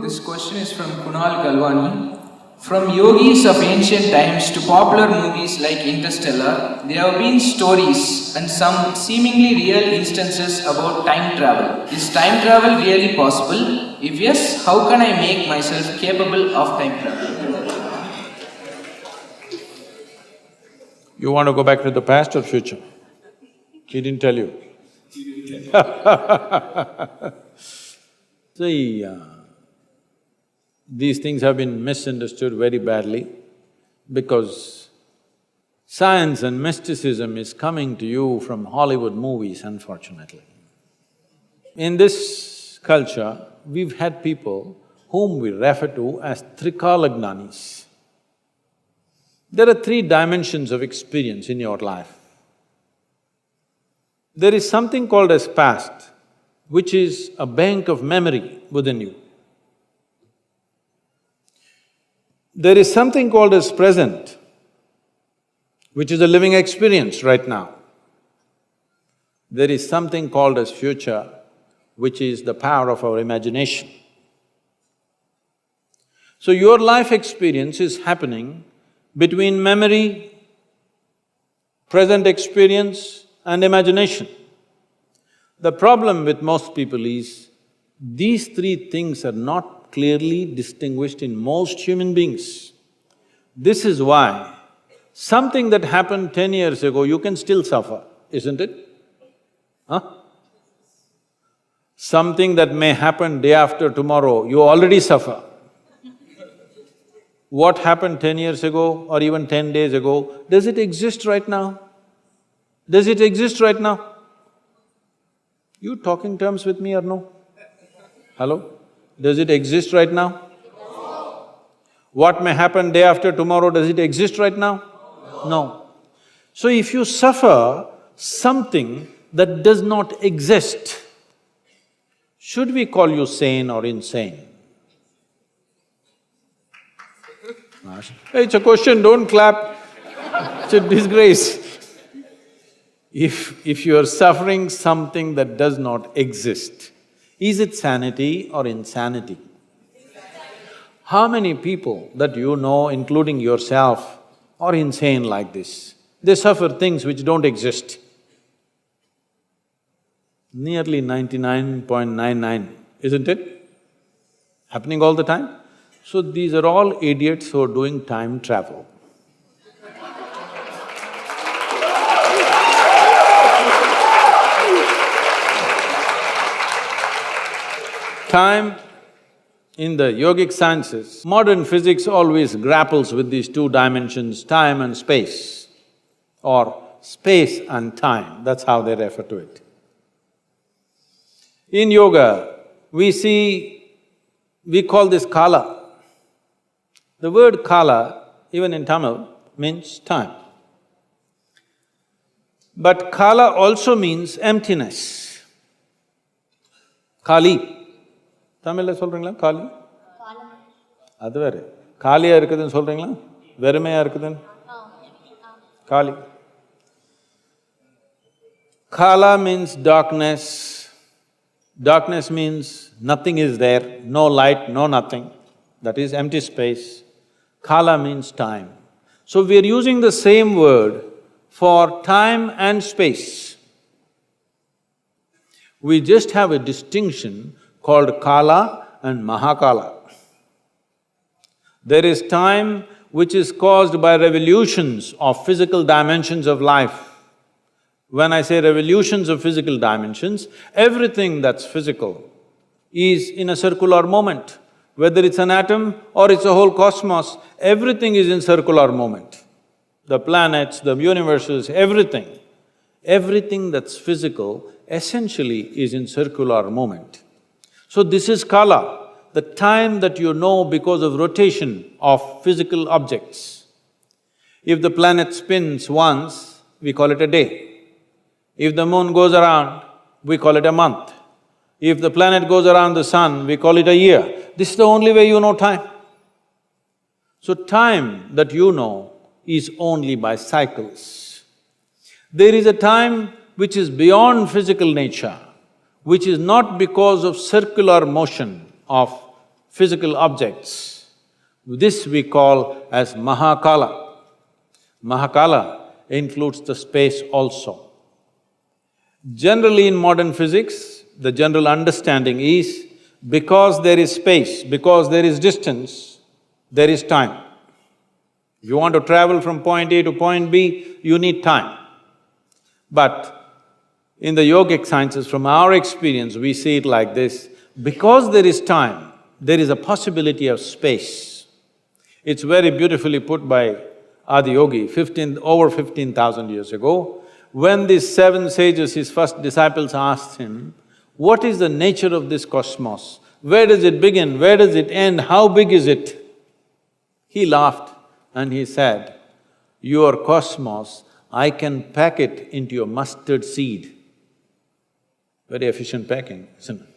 This question is from Kunal Galwani. From yogis of ancient times to popular movies like Interstellar, there have been stories and some seemingly real instances about time travel. Is time travel really possible? If yes, how can I make myself capable of time travel? You want to go back to the past or future? He didn't tell you. See, these things have been misunderstood very badly because science and mysticism is coming to you from Hollywood movies, unfortunately. In this culture, we've had people whom we refer to as Trikalagnanis. There are three dimensions of experience in your life. There is something called as past, which is a bank of memory within you. There is something called as present, which is a living experience right now. There is something called as future, which is the power of our imagination. So your life experience is happening between memory, present experience and imagination. The problem with most people is, these three things are not clearly distinguished in most human beings. This is why something that happened 10 years ago, you can still suffer, isn't it? Huh? Something that may happen day after tomorrow, you already suffer. What happened 10 years ago or even 10 days ago, does it exist right now? Does it exist right now? You talking terms with me or no? Hello? Does it exist right now? No. What may happen day after tomorrow, does it exist right now? No. So if you suffer something that does not exist, should we call you sane or insane? Hey, it's a question, don't clap. It's a disgrace. If you are suffering something that does not exist, is it sanity or insanity? How many people that you know, including yourself, are insane like this? They suffer things which don't exist. Nearly 99.99, isn't it? Happening all the time? So these are all idiots who are doing time travel. Time, in the yogic sciences, modern physics always grapples with these two dimensions, time and space, or space and time, that's how they refer to it. In yoga, we call this kala. The word kala, even in Tamil, means time. But kala also means emptiness. Kali. தமிழ்ல சொல்றீங்களா காலி? அது வேற. காலியா இருக்குதுன்னு சொல்றீங்களா? வெறுமையா இருக்குதுன்னு? காலி. Kala means darkness. Darkness means nothing is there, no light, no nothing. That is empty space. Kala means time. So we are using the same word for time and space. We just have a distinction called Kala and Mahakala. There is time which is caused by revolutions of physical dimensions of life. When I say revolutions of physical dimensions, everything that's physical is in a circular moment. Whether it's an atom or it's a whole cosmos, everything is in circular moment. The planets, the universes, everything. Everything that's physical essentially is in circular moment. So this is Kala, the time that you know because of rotation of physical objects. If the planet spins once, we call it a day. If the moon goes around, we call it a month. If the planet goes around the sun, we call it a year. This is the only way you know time. So time that you know is only by cycles. There is a time which is beyond physical nature, which is not because of circular motion of physical objects. This we call as Mahakala. Mahakala includes the space also. Generally in modern physics, the general understanding is because there is space, because there is distance, there is time. If you want to travel from point A to point B, you need time. But in the yogic sciences, from our experience, we see it like this: because there is time, there is a possibility of space. It's very beautifully put by Adiyogi, over 15,000 years ago. When these seven sages, his first disciples, asked him, what is the nature of this cosmos? Where does it begin? Where does it end? How big is it? He laughed and he said, your cosmos, I can pack it into a mustard seed. Very efficient packing, isn't it?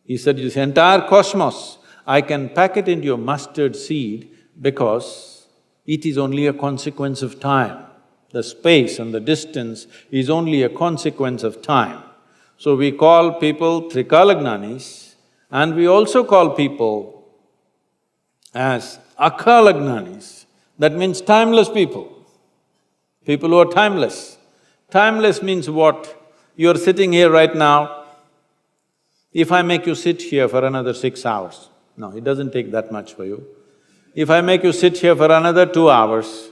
He said, this entire cosmos, I can pack it into a mustard seed because it is only a consequence of time. The space and the distance is only a consequence of time. So we call people Trikalagnanis, and we also call people as Akalagnanis. That means timeless people, people who are timeless. Timeless means what? You're sitting here right now. If I make you sit here for another 6 hours, no, it doesn't take that much for you. If I make you sit here for another 2 hours,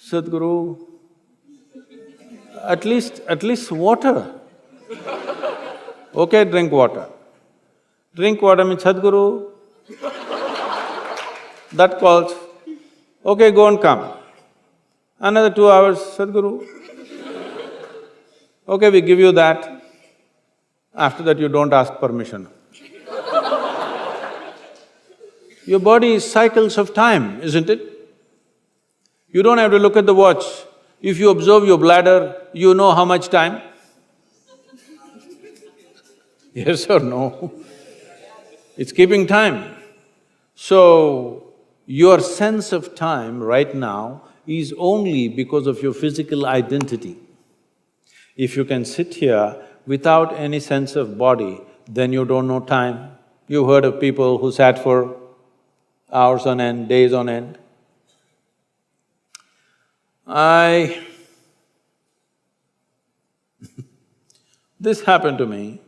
Sadhguru, at least water. Okay, drink water. Drink water means, Sadhguru, that calls, okay, go and come. Another 2 hours, Sadhguru. Okay, we give you that. After that, you don't ask permission. Your body is cycles of time, isn't it? You don't have to look at the watch. If you observe your bladder, you know how much time? Yes or no? It's keeping time. So, your sense of time right now is only because of your physical identity. If you can sit here without any sense of body, then you don't know time. You've heard of people who sat for hours on end, days on end. This happened to me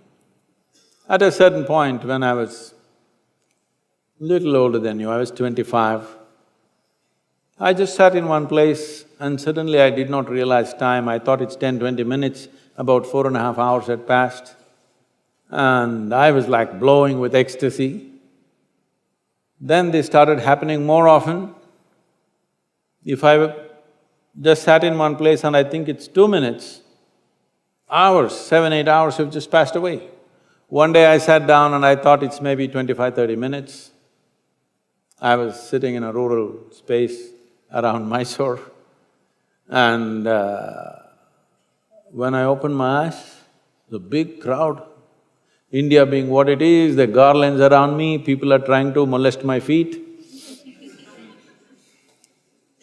at a certain point when I was little older than you, I was 25. I just sat in one place and suddenly I did not realize time. I thought it's 10-20 minutes, about 4.5 hours had passed. And I was like blowing with ecstasy. Then they started happening more often. If I just sat in one place and I think it's 2 minutes, hours, 7-8 hours have just passed away. One day I sat down and I thought it's maybe 25-30 minutes. I was sitting in a rural space around Mysore, and when I opened my eyes, the big crowd. India being what it is, the garlands around me, people are trying to molest my feet.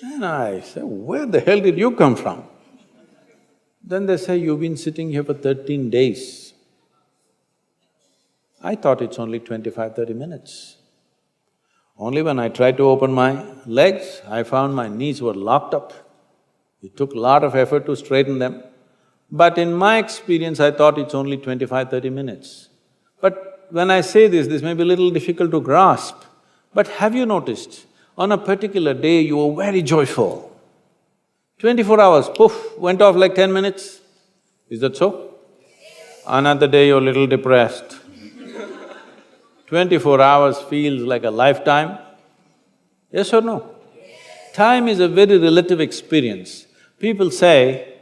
Then I said, where the hell did you come from? Then they say, you've been sitting here for 13 days. I thought it's only 25-30 minutes. Only when I tried to open my legs, I found my knees were locked up. It took a lot of effort to straighten them. But in my experience, I thought it's only 25-30 minutes. But when I say this may be a little difficult to grasp. But have you noticed, on a particular day you were very joyful. 24 hours, poof, went off like 10 minutes. Is that so? Another day you're a little depressed. 24 hours feels like a lifetime. Yes or no? Time is a very relative experience. People say,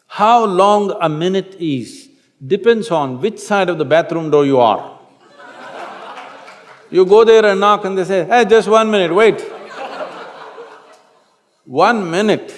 how long a minute is depends on which side of the bathroom door you are. You go there and knock and they say, hey, just 1 minute, wait. 1 minute